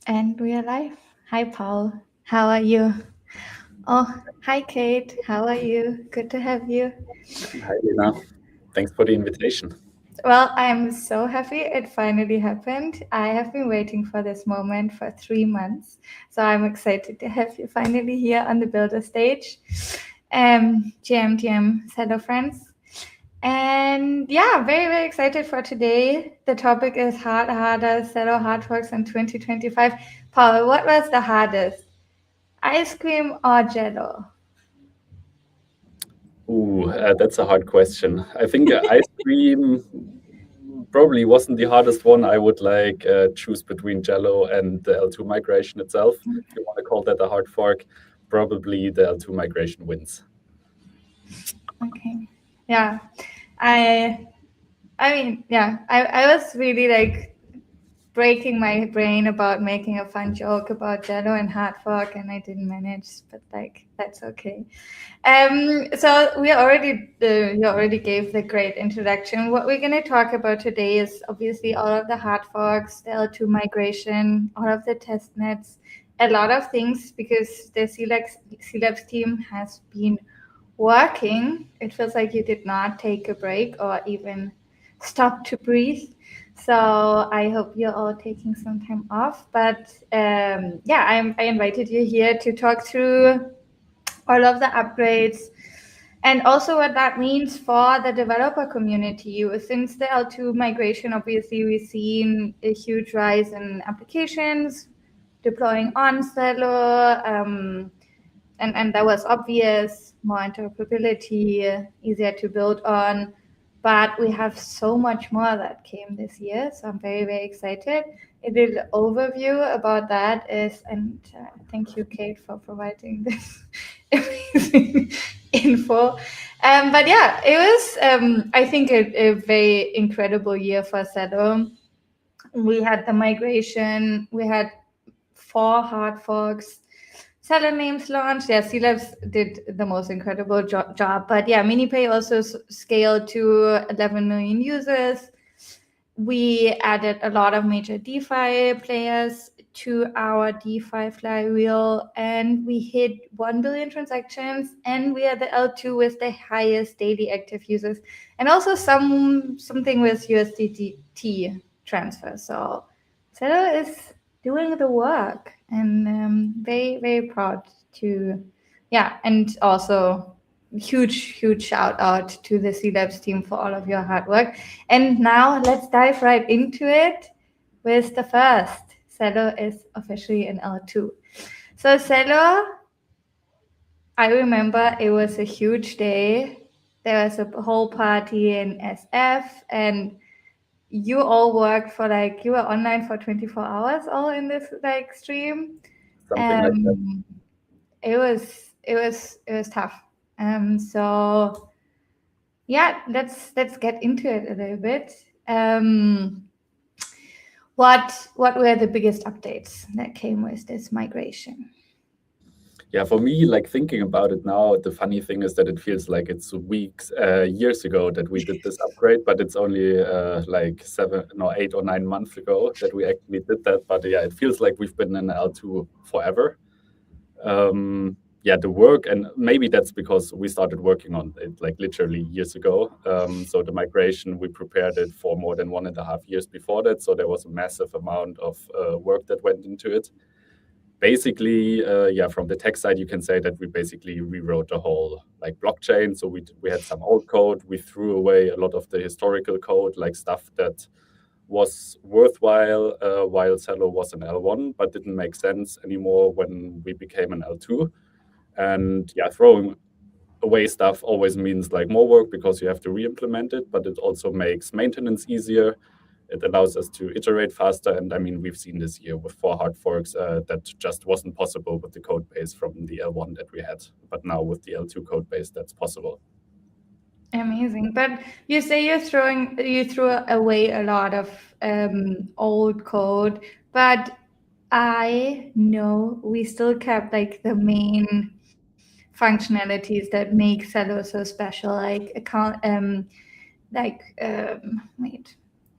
And we are live. Hi, Paul. How are you? Oh, hi, Kate. How are you? Good to have you. Hi, Lena. Thanks for the invitation. Well, I'm so happy it finally happened. I have been waiting for this moment for 3 months. So I'm excited to have you finally here on the Builder stage. GM, Celo friends. And yeah, very, very excited for today. The topic is harder, Celo Hardforks in 2025. Paul, what was the hardest? Ice cream or Jello? That's a hard question. I think ice cream probably wasn't the hardest one. I would choose between Jello and the L2 migration itself. If you want to call that a hard fork, probably the L2 migration wins. Okay. Yeah. I I was really like breaking my brain about making a fun joke about Jello and Hardfork, and I didn't manage, but like that's okay. So you already gave the great introduction. What we're going to talk about today is obviously all of the Hardforks, the L2 migration, all of the test nets, a lot of things because the cLabs team has been working. It feels like you did not take a break or even stop to breathe. So I hope you're all taking some time off. But I invited you here to talk through all of the upgrades and also what that means for the developer community. Since the L2 migration, obviously, we've seen a huge rise in applications deploying on Celo. And that was obvious, more interoperability, easier to build on. But we have so much more that came this year. So I'm very, very excited. A little overview about that is, and thank you, Kate, for providing this amazing info. But yeah, it was, I think, a very incredible year for Celo. We had the migration, we had 4 hard forks, seller names launched. Yeah, cLabs did the most incredible job. But yeah, MiniPay also scaled to 11 million users. We added a lot of major DeFi players to our DeFi flywheel, and we hit 1 billion transactions, and we are the L2 with the highest daily active users, and also something with USDT transfer. So Celo is doing the work, and very, very proud to, yeah, and also huge shout out to the cLabs team for all of your hard work. And now let's dive right into it with the first. Celo is officially in L2. So Celo, I remember it was a huge day. There was a whole party in SF, and you all worked for you were online for 24 hours all in this stream. Something like that. Um, it was tough. So yeah, let's get into it a little bit. What were the biggest updates that came with this migration? Yeah, for me, thinking about it now, the funny thing is that it feels like it's years ago that we did this upgrade, but it's only 8 or 9 months ago that we actually did that. But yeah, it feels like we've been in L2 forever. Yeah, the work, and maybe that's because we started working on it literally years ago. So the migration, we prepared it for more than 1.5 years before that. So there was a massive amount of work that went into it. Basically, from the tech side, you can say that we basically rewrote the whole blockchain. So we had some old code. We threw away a lot of the historical code, stuff that was worthwhile while Celo was an L1, but didn't make sense anymore when we became an L2. And yeah, throwing away stuff always means more work because you have to re-implement it, but it also makes maintenance easier. It allows us to iterate faster. And I mean, we've seen this year with 4 hard forks that just wasn't possible with the code base from the L1 that we had. But now with the L2 code base, that's possible. Amazing. But you say you threw away a lot of old code, but I know we still kept the main functionalities that make Celo so special,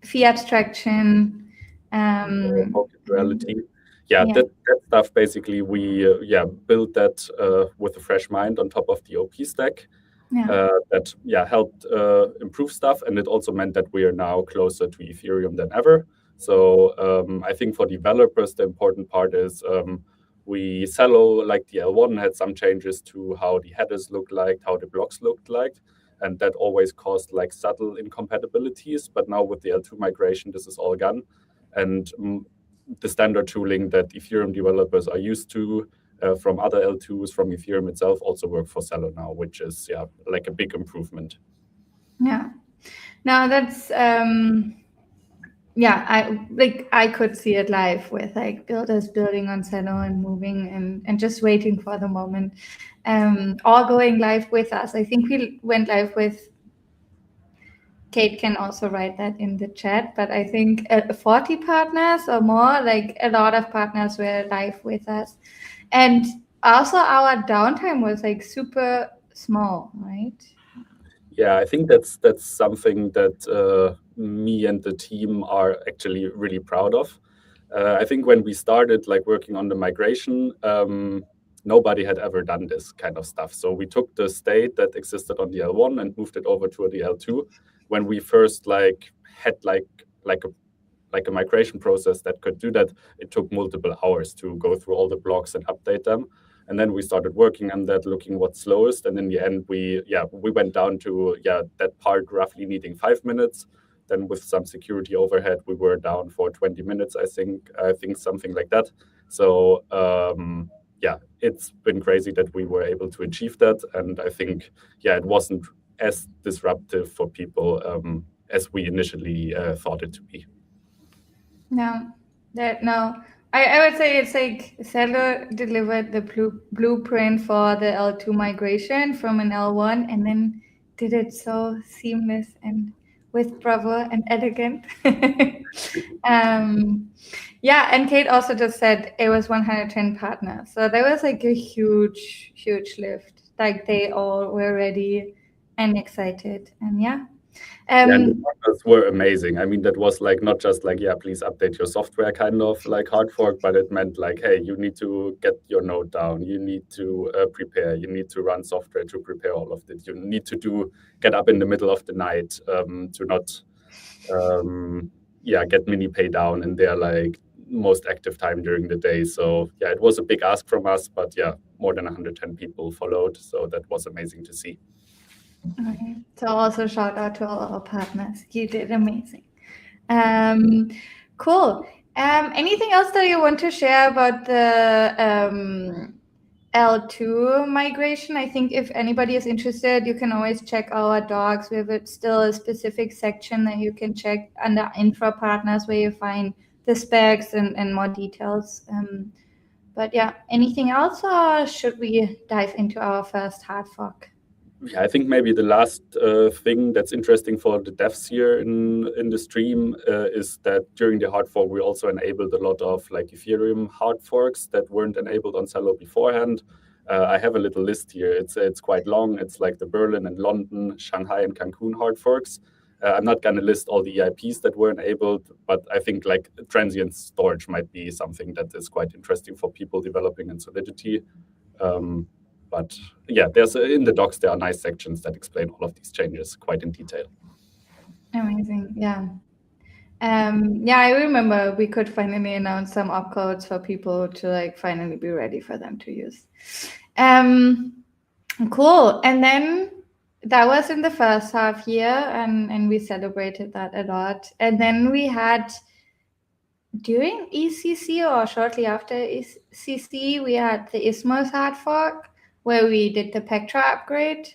fee abstraction. Augmented reality. that stuff basically we built that with a fresh mind on top of the OP stack. That helped improve stuff, and it also meant that we are now closer to Ethereum than ever. So I think for developers the important part is Celo, like the L1, had some changes to how the headers looked like, how the blocks looked like, and that always caused like subtle incompatibilities. But now with the L2 migration, this is all gone, and the standard tooling that Ethereum developers are used to from other L2s, from Ethereum itself, also work for Celo now, which is like a big improvement. Yeah. Now that's I could see it live with like builders building on Celo and moving and just waiting for the moment, all going live with us. I think we went live with, Kate can also write that in the chat, but I think 40 partners or more, like a lot of partners were live with us. And also our downtime was like super small, right? Yeah, I think that's something that me and the team are actually really proud of. I think when we started like working on the migration, nobody had ever done this kind of stuff. So we took the state that existed on the L1 and moved it over to the L2. When we first like had like a migration process that could do that, it took multiple hours to go through all the blocks and update them. And then we started working on that, looking what's slowest. And in the end, we went down to that part roughly needing 5 minutes. Then with some security overhead, we were down for 20 minutes, I think something like that. So it's been crazy that we were able to achieve that. And I think, it wasn't as disruptive for people as we initially thought it to be. No. I would say it's like Celo delivered the blueprint for the L2 migration from an L1 and then did it so seamless and with bravado and elegant. And Kate also just said it was 110 partners. So there was like a huge, huge lift. Like they all were ready and excited. And and the partners were amazing. I mean, that was like not just like, please update your software kind of like hard fork, but it meant like, hey, you need to get your node down. You need to prepare. You need to run software to prepare all of it. You need to get up in the middle of the night to not get MiniPay down in their like most active time during the day. So it was a big ask from us, but more than 110 people followed. So that was amazing to see. Okay. So also shout out to all our partners. You did amazing. Cool. Anything else that you want to share about the L2 migration? I think if anybody is interested, you can always check our docs. We have still a specific section that you can check under infra partners where you find the specs and more details. But anything else, or should we dive into our first hard fork? Yeah, I think maybe the last thing that's interesting for the devs here in the stream is that during the hard fork, we also enabled a lot of like Ethereum hard forks that weren't enabled on Celo beforehand. I have a little list here. It's quite long. It's like the Berlin and London, Shanghai and Cancun hard forks. I'm not going to list all the EIPs that were enabled, but I think like transient storage might be something that is quite interesting for people developing in Solidity. But there's in the docs, there are nice sections that explain all of these changes quite in detail. Amazing. I remember we could finally announce some opcodes for people to like finally be ready for them to use. Cool. And then that was in the first half year and we celebrated that a lot. And then we had during ECC or shortly after ECC, we had the Ismos hard fork where we did the Pectra upgrade.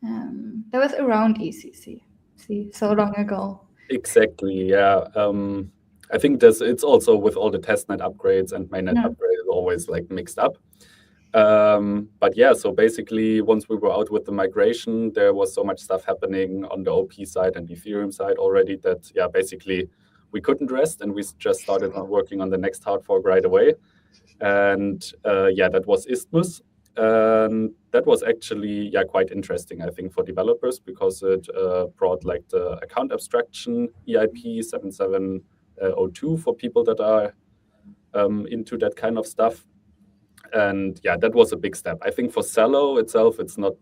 That was around ECC. See, so long ago. Exactly. I think it's also with all the testnet upgrades and mainnet upgrades always like mixed up. So basically once we were out with the migration, there was so much stuff happening on the OP side and Ethereum side already that basically we couldn't rest, and we just started working on the next hard fork right away. And that was Isthmus. That was actually quite interesting, I think, for developers because it brought like the account abstraction EIP 7702 for people that are into that kind of stuff. And yeah, that was a big step. I think for Celo itself, it's not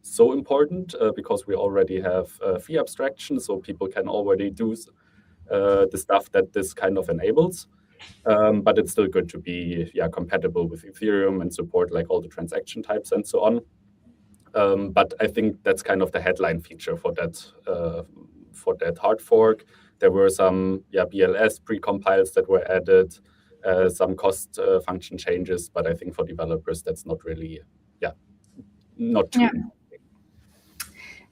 so important because we already have fee abstraction, so people can already do the stuff that this kind of enables. But it's still good to be compatible with Ethereum and support like all the transaction types and so on. But I think that's kind of the headline feature for that hard fork. There were some BLS precompiles that were added, some cost function changes, but I think for developers that's not really not too.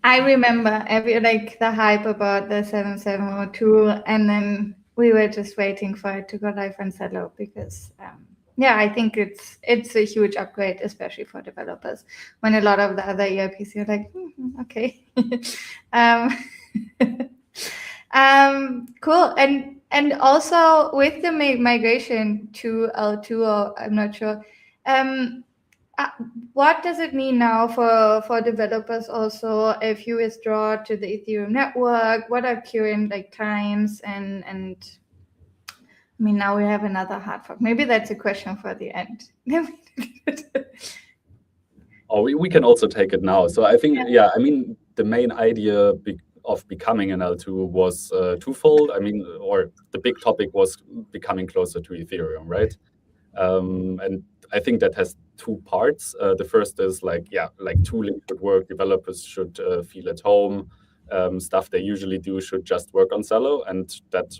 I remember the hype about the 7702, and then we were just waiting for it to go live on Celo because I think it's a huge upgrade, especially for developers. When a lot of the other EIPs you're like, okay. Cool. And also with the migration to L2, or I'm not sure, what does it mean now for developers also if you withdraw to the Ethereum network? What are current times and I mean, now we have another hard fork. Maybe that's a question for the end. We can also take it now. So I think, I mean, the main idea of becoming an L2 was twofold. I mean, or the big topic was becoming closer to Ethereum, right? And I think that has two parts. The first is tooling should work. Developers should feel at home. Stuff they usually do should just work on Celo, and that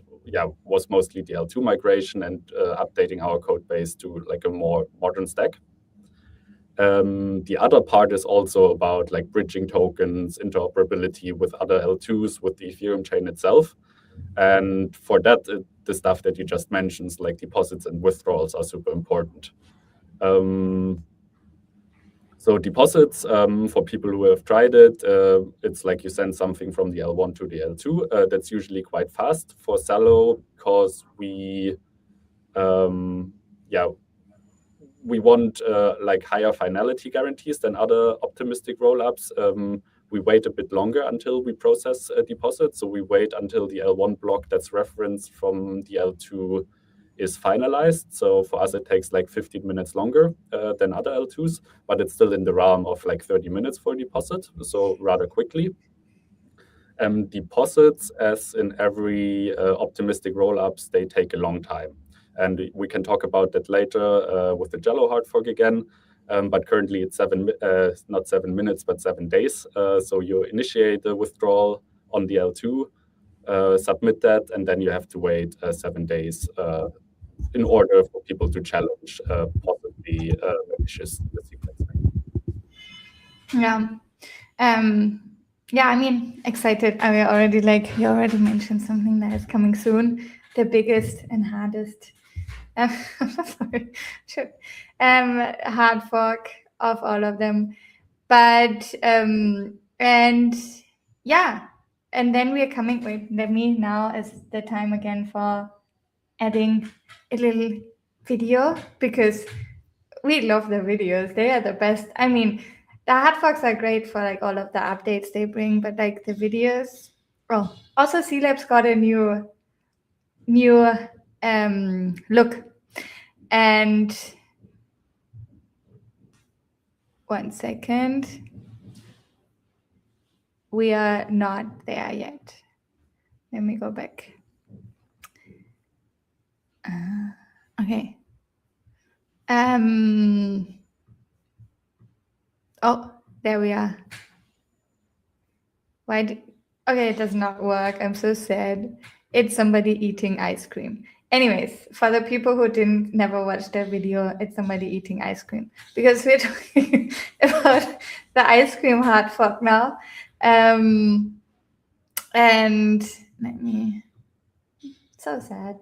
was mostly the L2 migration and updating our code base to a more modern stack. The other part is also about bridging tokens, interoperability with other L2s, with the Ethereum chain itself. And for that, the stuff that you just mentioned, like deposits and withdrawals, are super important. So deposits, for people who have tried it, it's like you send something from the L1 to the L2. That's usually quite fast for Celo because we want higher finality guarantees than other optimistic rollups. We wait a bit longer until we process a deposit. So we wait until the L1 block that's referenced from the L2 is finalized. So for us, it takes 15 minutes longer than other L2s, but it's still in the realm of 30 minutes for deposit, so rather quickly. Deposits, as in every optimistic rollups, they take a long time. And we can talk about that later with the Celo hard fork again. But currently it's not 7 minutes, but 7 days. So you initiate the withdrawal on the L2, submit that, and then you have to wait 7 days in order for people to challenge possibly malicious sequencing. I mean, excited. I mean, already you already mentioned something that is coming soon. The biggest and hardest hard fork of all of them, but and then we are coming. Wait, let me now is the time again for adding a little video because we love the videos. They are the best. I mean, the hard forks are great for all of the updates they bring, but the videos. Oh, also cLabs got a new look. And 1 second, we are not there yet. Let me go back. Okay. Oh, there we are. Okay, it does not work. I'm so sad. It's somebody eating ice cream. Anyways, for the people who never watched the video, it's somebody eating ice cream because we're talking about the ice cream hard fork now. And let me, so sad.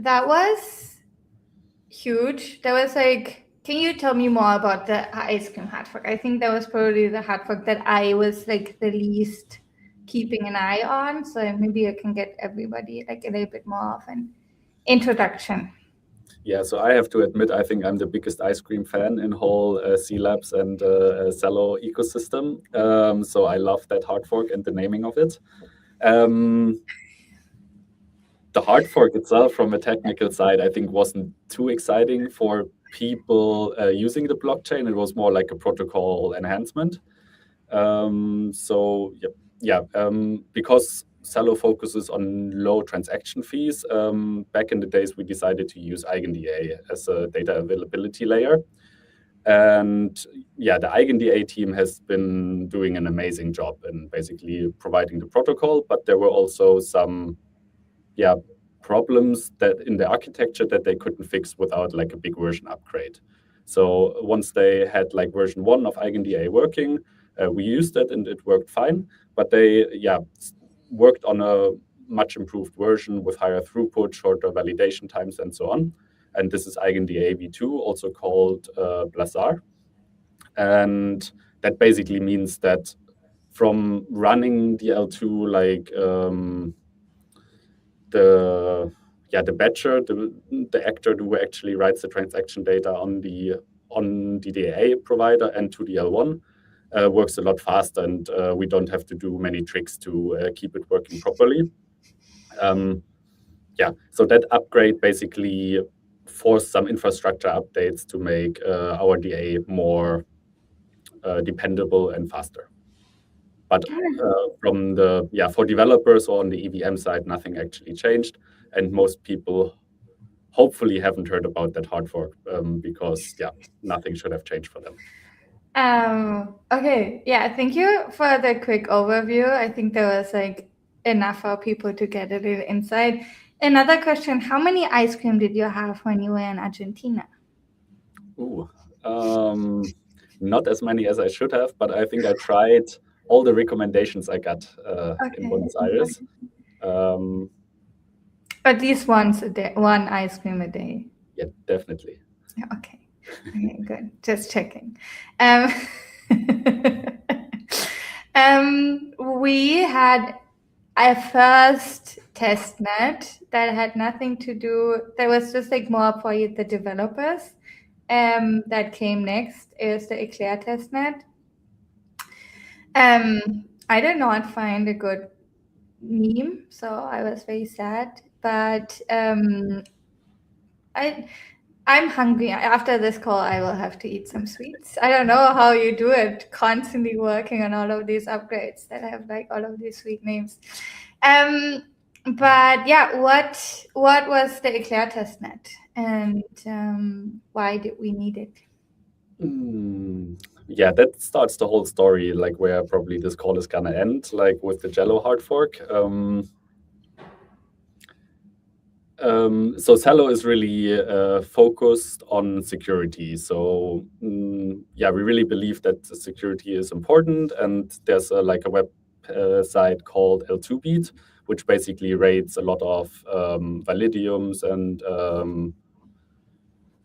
That was huge. That was can you tell me more about the ice cream hard fork? I think that was probably the hard fork that I was the least keeping an eye on, so maybe I can get everybody a little bit more of an introduction. Yeah, so I have to admit, I think I'm the biggest ice cream fan in whole cLabs and Celo ecosystem. So I love that hard fork and the naming of it. the hard fork itself, from a technical side, I think wasn't too exciting for people using the blockchain. It was more like a protocol enhancement. So because Celo focuses on low transaction fees, back in the days we decided to use EigenDA as a data availability layer. And yeah, the EigenDA team has been doing an amazing job in basically providing the protocol, but there were also some problems that in the architecture that they couldn't fix without like a big version upgrade. So once they had like version 1 of EigenDA working, we used it and it worked fine, but they worked on a much improved version with higher throughput, shorter validation times, and so on. And this is EigenDA V2, also called Blazar. And that basically means that from running the L2, like the batcher, the actor who actually writes the transaction data on the DA provider and to the L1, works a lot faster, and we don't have to do many tricks to keep it working properly. So that upgrade basically forced some infrastructure updates to make our DA more dependable and faster. But for developers or on the EVM side, nothing actually changed, and most people hopefully haven't heard about that hard fork because nothing should have changed for them. Okay, thank you for the quick overview. I think there was like enough for people to get a little insight. Another question: how many ice cream did you have when you were in Argentina? Not as many as I should have, but I think I tried all the recommendations I got in Buenos Aires. At least once a day, one ice cream a day. Yeah, definitely. Okay, good. Just checking. We had a first testnet that had nothing to do. That was just like more for the developers. That came next is the Eclair testnet. I did not find a good meme, so I was very sad. But I'm hungry. After this call, I will have to eat some sweets. I don't know how you do it, constantly working on all of these upgrades that have like all of these sweet names. But what was the Eclair testnet, and why did we need it? Yeah, that starts the whole story, like where probably this call is gonna end, like with the Celo hard fork. So Celo is really focused on security. So we really believe that security is important, and there's a web site called L2Beat, which basically rates a lot of Validiums and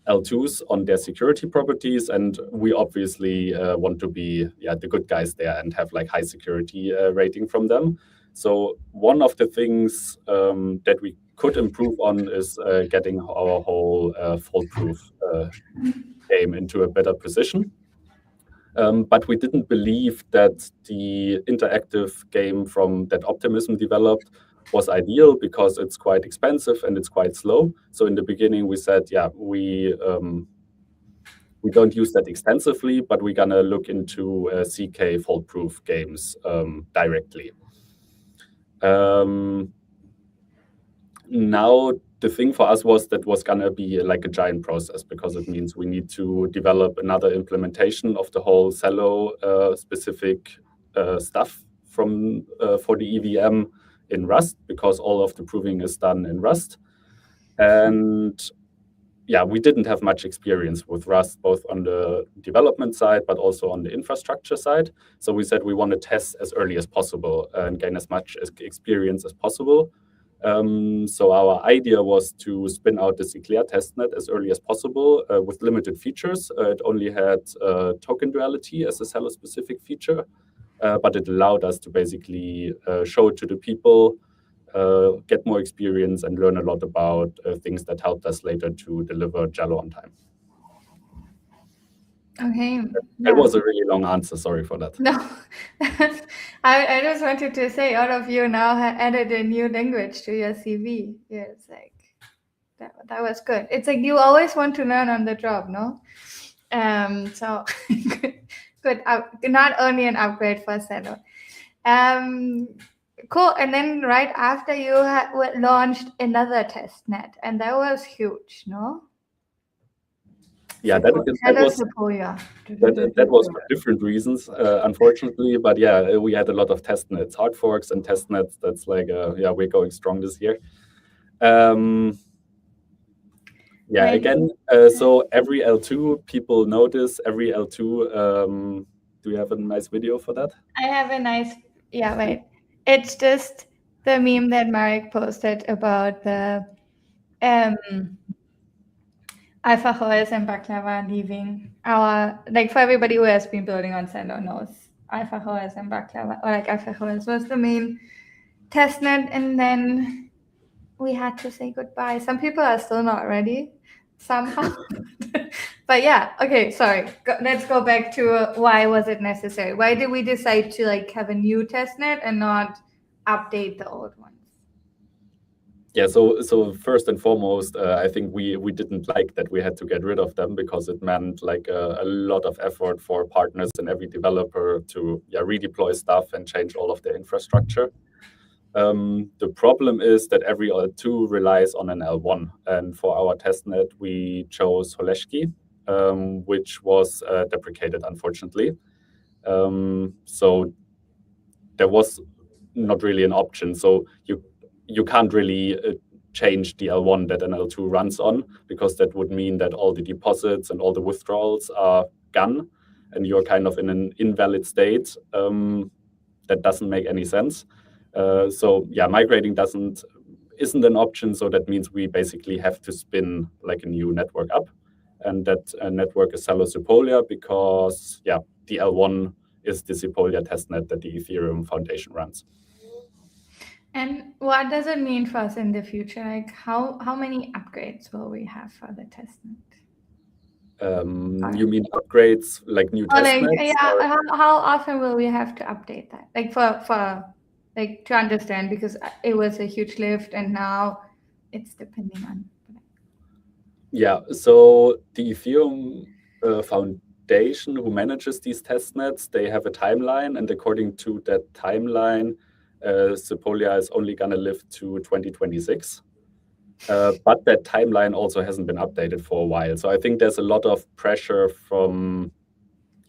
L2s on their security properties, and we obviously want to be the good guys there and have like high security rating from them. So one of the things that we could improve on is getting our whole fault-proof game into a better position. But we didn't believe that the interactive game from that Optimism developed was ideal because it's quite expensive and it's quite slow. So in the beginning we said, we don't use that extensively, but we're gonna look into CK fault-proof games directly. Now the thing for us was gonna be like a giant process, because it means we need to develop another implementation of the whole Celo specific stuff from for the EVM in Rust, because all of the proving is done in Rust. And we didn't have much experience with Rust, both on the development side, but also on the infrastructure side. So we said we want to test as early as possible and gain as much experience as possible. So our idea was to spin out this Eclair testnet as early as possible with limited features. It only had token duality as a Celo-specific feature, but it allowed us to basically show it to the people, get more experience, and learn a lot about things that helped us later to deliver Celo on time. Okay. That was a really long answer. Sorry for that. No, I just wanted to say all of you now have added a new language to your CV. Yeah, it's like that was good. It's like you always want to learn on the job, no? So good. Not only an upgrade for Celo. Cool. And then right after you launched another test net, and that was huge, no? Yeah, that was for different reasons, unfortunately. But yeah, we had a lot of test nets, Hardforks and test nets. That's like, yeah, we're going strong this year. Yeah, again, so every L2, people notice every L2. Do you have a nice video for that? I have a nice, yeah, wait. It's just the meme that Marek posted about the Alpha-Holes and Baklava leaving our, like for everybody who has been building on Celo knows Alpha-Holes and Baklava, or like Alpha-Holes was the main testnet, and then we had to say goodbye. Some people are still not ready somehow. But yeah, okay, sorry. Let's go back to why was it necessary? Why did we decide to like have a new testnet and not update the old ones? Yeah, so first and foremost, I think we didn't like that we had to get rid of them, because it meant like a lot of effort for partners and every developer to redeploy stuff and change all of their infrastructure. The problem is that every L2 relies on an L1, and for our testnet we chose Holeshki, which was deprecated, unfortunately. So there was not really an option. So you can't really change the L1 that an L2 runs on, because that would mean that all the deposits and all the withdrawals are gone, and you're kind of in an invalid state. That doesn't make any sense. So yeah, migrating isn't an option. So that means we basically have to spin like a new network up, and that network is Celo Sepolia, because yeah, the L1 is the Sepolia testnet that the Ethereum Foundation runs. And what does it mean for us in the future? Like how many upgrades will we have for the testnet? You mean upgrades, like new testnets? Like, yeah, how often will we have to update that? Like for like to understand, because it was a huge lift and now it's depending on. Yeah, so the Ethereum Foundation, who manages these testnets, they have a timeline, and according to that timeline, Sepolia is only going to live to 2026. But that timeline also hasn't been updated for a while. So I think there's a lot of pressure from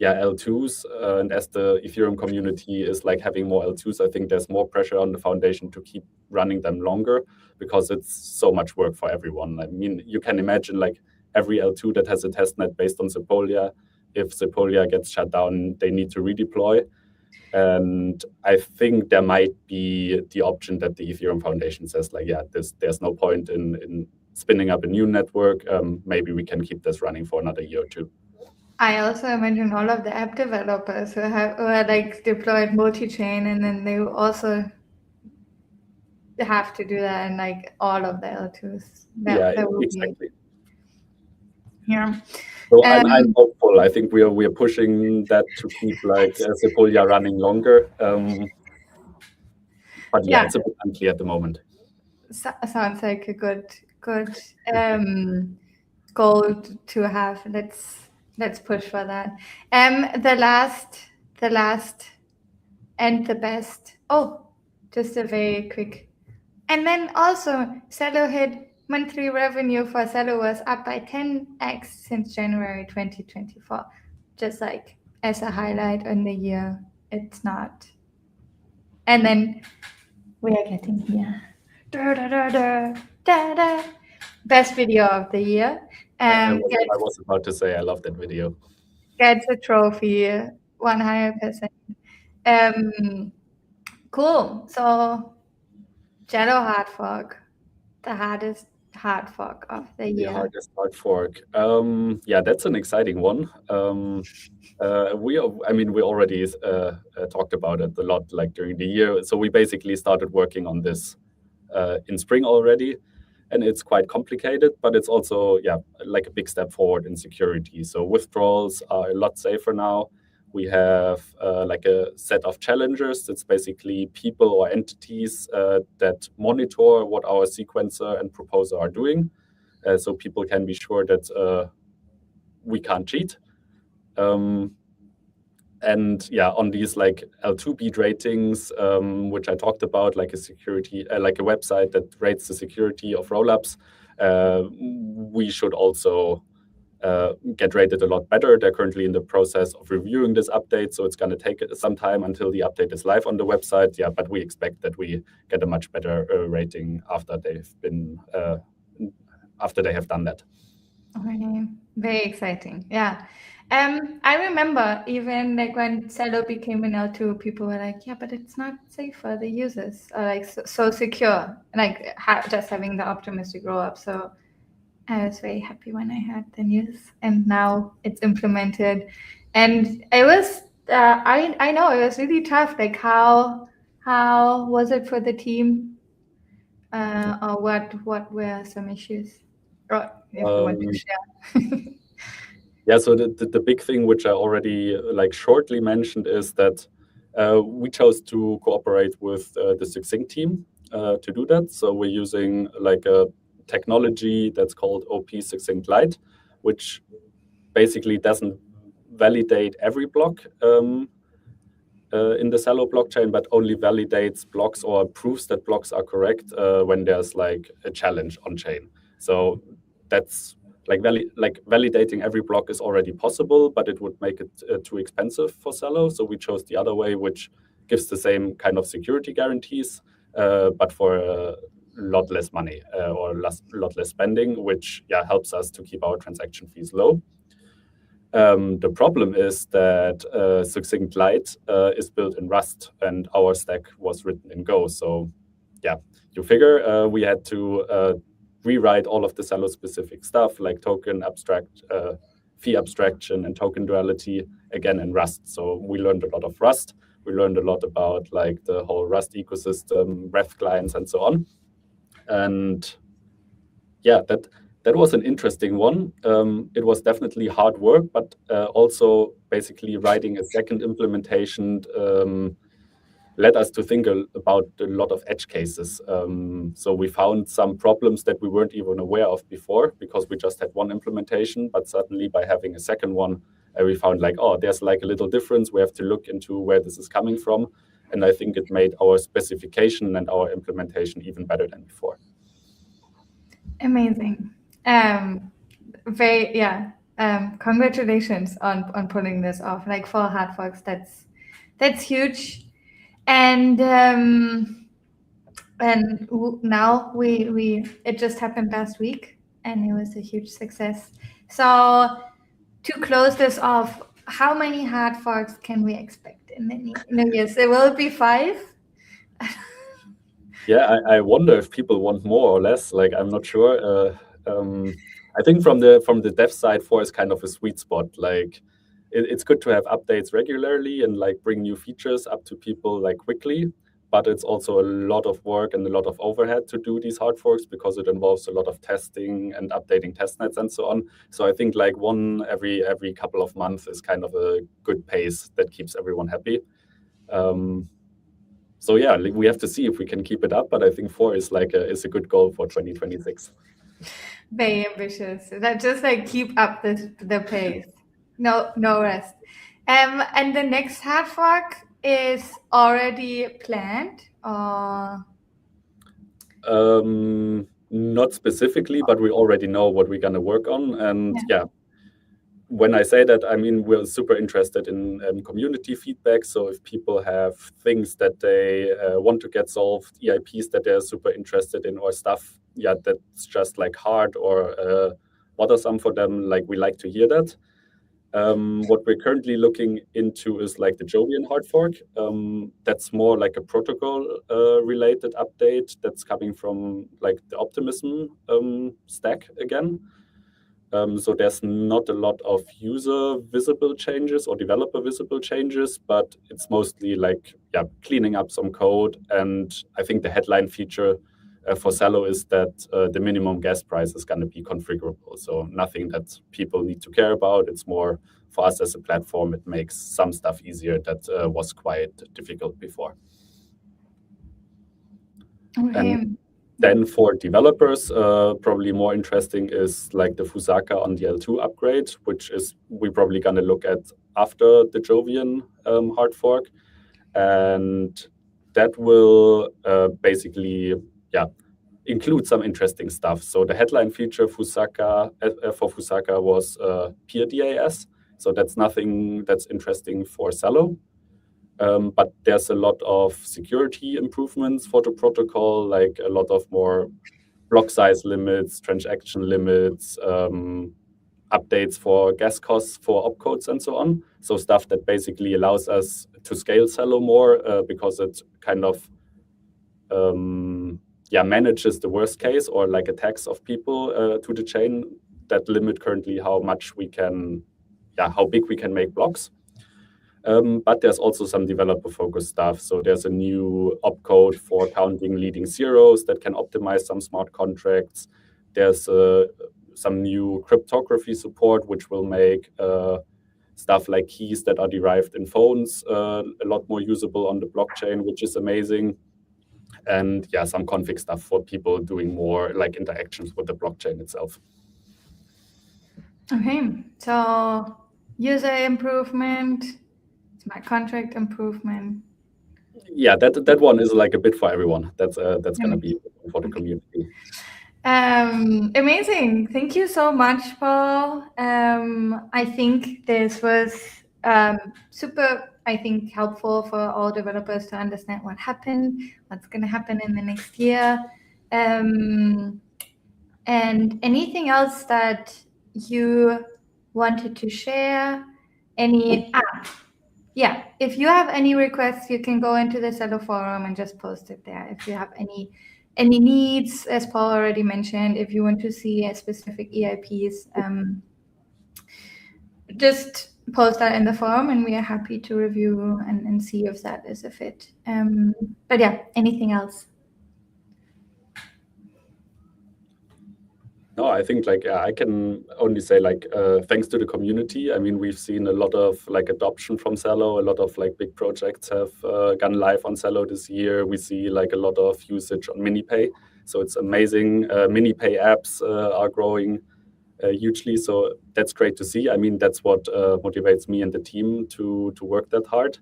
L2s, and as the Ethereum community is like having more L2s, I think there's more pressure on the foundation to keep running them longer, because it's so much work for everyone. I mean, you can imagine like every L2 that has a testnet based on Sepolia, if Sepolia gets shut down, they need to redeploy. And I think there might be the option that the Ethereum Foundation says like, yeah, there's no point in spinning up a new network. Maybe we can keep this running for another year or two. I also imagine all of the app developers who are like deployed multi-chain, and then they also have to do that in like all of the L2s. That will exactly. Yeah. So I'm hopeful. I think we are pushing that to keep like Sepolia running longer. But yeah, it's a bit unclear at the moment. Sounds like a good goal to have. Let's push for that. The last and the best. Oh, just a very quick. And then also Celo hit monthly revenue for Celo was up by 10x since January 2024. Just like as a highlight in the year, it's not. And then we are getting here. Best video of the year. I was about to say I love that video. Gets a trophy, 100%. Cool. So Celo hardfork, the hardest hardfork of the year. The hardest hardfork. Yeah, that's an exciting one. We already talked about it a lot like during the year. So we basically started working on this in spring already. and it's quite complicated, but it's also like a big step forward in security. So withdrawals are a lot safer now. We have like a set of challengers. It's basically people or entities that monitor what our sequencer and proposer are doing, so people can be sure that we can't cheat. And on these like L2 beat ratings, which I talked about, like a security, like a website that rates the security of rollups, we should also get rated a lot better. They're currently in the process of reviewing this update, so it's going to take some time until the update is live on the website. But we expect that we get a much better rating after they've been after they have done that. Okay. Very exciting. Yeah. I remember even like when Celo became an L2, people were like, yeah, but it's not safe for the users, or like so secure, like just having the optimistic roll up. So I was very happy when I heard the news, and now it's implemented. And it was, I know it was really tough. Like how was it for the team, or what were some issues? Or if you want to share. So the big thing, which I already like shortly mentioned, is that we chose to cooperate with the Succinct team to do that. So we're using like a technology that's called OP Succinct Lite, which basically doesn't validate every block in the Celo blockchain, but only validates blocks or proves that blocks are correct when there's like a challenge on chain. So that's like validating every block is already possible, but it would make it too expensive for Celo. So we chose the other way, which gives the same kind of security guarantees, but for a lot less money or lot less spending, which helps us to keep our transaction fees low. The problem is that Succinct Lite is built in Rust, and our stack was written in Go. So you figure we had to rewrite all of the Celo specific stuff like token abstract, fee abstraction, and token duality again in Rust. So we learned a lot of Rust. We learned a lot about like the whole Rust ecosystem, Ref clients, and so on. And that was an interesting one. It was definitely hard work, but also basically writing a second implementation led us to think about a lot of edge cases. So we found some problems that we weren't even aware of before because we just had one implementation, but suddenly by having a second one, we found like, oh, there's like a little difference. We have to look into where this is coming from. And I think it made our specification and our implementation even better than before. Amazing. Congratulations on pulling this off. Like for Hardforks, that's huge. And now it just happened last week, and it was a huge success. So to close this off, how many Hardforks can we expect in the years? Will it be 5? I wonder if people want more or less. Like I'm not sure. I think from the dev side, 4 is kind of a sweet spot. Like it's good to have updates regularly and like bring new features up to people like quickly. But it's also a lot of work and a lot of overhead to do these hard forks because it involves a lot of testing and updating testnets and so on. So I think like one every couple of months is kind of a good pace that keeps everyone happy. So we have to see if we can keep it up, but I think 4 is a good goal for 2026. Very ambitious. That just like keep up the pace. No rest. And the next hard fork is already planned, or not specifically, but we already know what we're gonna work on. And when I say that, I mean we're super interested in community feedback. So if people have things that they want to get solved, EIPs that they're super interested in, or stuff, that's just like hard or bothersome for them, like we like to hear that. What we're currently looking into is like the Jovian hard fork. That's more like a protocol related update that's coming from like the Optimism stack again. So there's not a lot of user visible changes or developer visible changes, but it's mostly like cleaning up some code. And I think the headline feature for Celo is that the minimum gas price is going to be configurable. So nothing that people need to care about. It's more for us as a platform. It makes some stuff easier that was quite difficult before. Okay. And then for developers, probably more interesting is like the Fusaka on the L2 upgrade, which is we're probably going to look at after the Jovian hard fork. And that will basically, include some interesting stuff. So the headline feature for Fusaka was peer DAS. So that's nothing that's interesting for Celo. But there's a lot of security improvements for the protocol, like a lot of more block size limits, transaction limits, updates for gas costs for opcodes and so on. So stuff that basically allows us to scale Celo more because it kind of manages the worst case or like attacks of people to the chain that limit currently how much we can, how big we can make blocks. But there's also some developer-focused stuff. So there's a new opcode for counting leading zeros that can optimize some smart contracts. There's some new cryptography support, which will make stuff like keys that are derived in phones a lot more usable on the blockchain, which is amazing. And some config stuff for people doing more like interactions with the blockchain itself. Okay, so user improvement, smart contract improvement. Yeah, that one is like a bit for everyone. That's going to be for the community. Amazing. Thank you so much, Paul. I think this was super, helpful for all developers to understand what happened, what's going to happen in the next year. And anything else that you wanted to share? If you have any requests, you can go into the Celo forum and just post it there. If you have any needs, as Paul already mentioned, if you want to see a specific EIPs, just post that in the forum and we are happy to review and see if that is a fit. But anything else? No, I think I can only say thanks to the community. I mean, we've seen a lot of adoption from Celo. A lot of big projects have gone live on Celo this year. We see a lot of usage on MiniPay. So it's amazing. MiniPay apps are growing hugely. So that's great to see. I mean, that's what motivates me and the team to work that hard.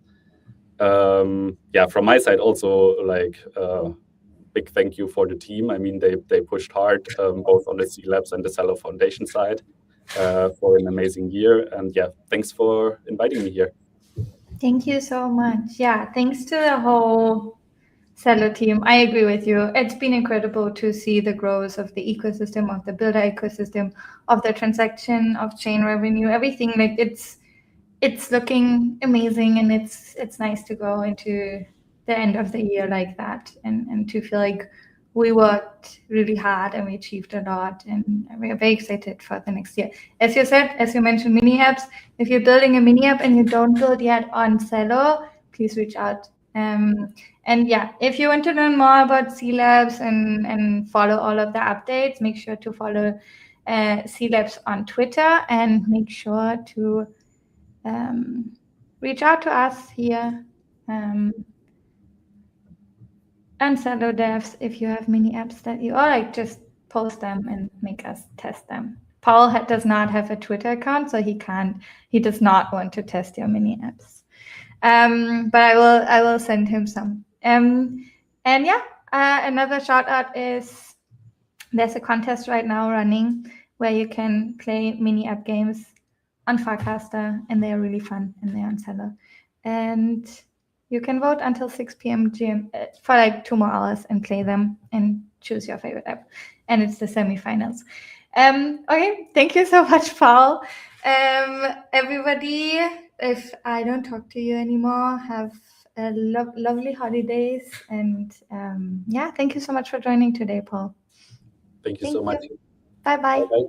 From my side also big thank you for the team. I mean, they pushed hard, both on the cLabs and the Celo Foundation side, for an amazing year. And thanks for inviting me here. Thank you so much. Thanks to the whole Celo team. I agree with you. It's been incredible to see the growth of the ecosystem, of the builder ecosystem, of the transaction, of chain revenue, everything. It's looking amazing, and it's nice to go into the end of the year like that and to feel like we worked really hard and we achieved a lot, and we're very excited for the next year. As you mentioned, mini apps. If you're building a mini app and you don't build yet on Celo, please reach out. If you want to learn more about cLabs and follow all of the updates, make sure to follow cLabs on Twitter, and make sure to reach out to us here. And Celo devs, if you have mini apps that you just post them and make us test them. Paul does not have a Twitter account, so he does not want to test your mini apps. But I will send him some. Another shout out is there's a contest right now running where you can play mini app games on Farcaster, and they are really fun, and they're on Celo. And you can vote until 6 p.m. GM for 2 more hours and play them and choose your favorite app. And it's the semifinals. Okay, thank you so much, Paul. Everybody, if I don't talk to you anymore, have a lovely holidays. And thank you so much for joining today, Paul. Thank you so much. Bye-bye. Bye-bye.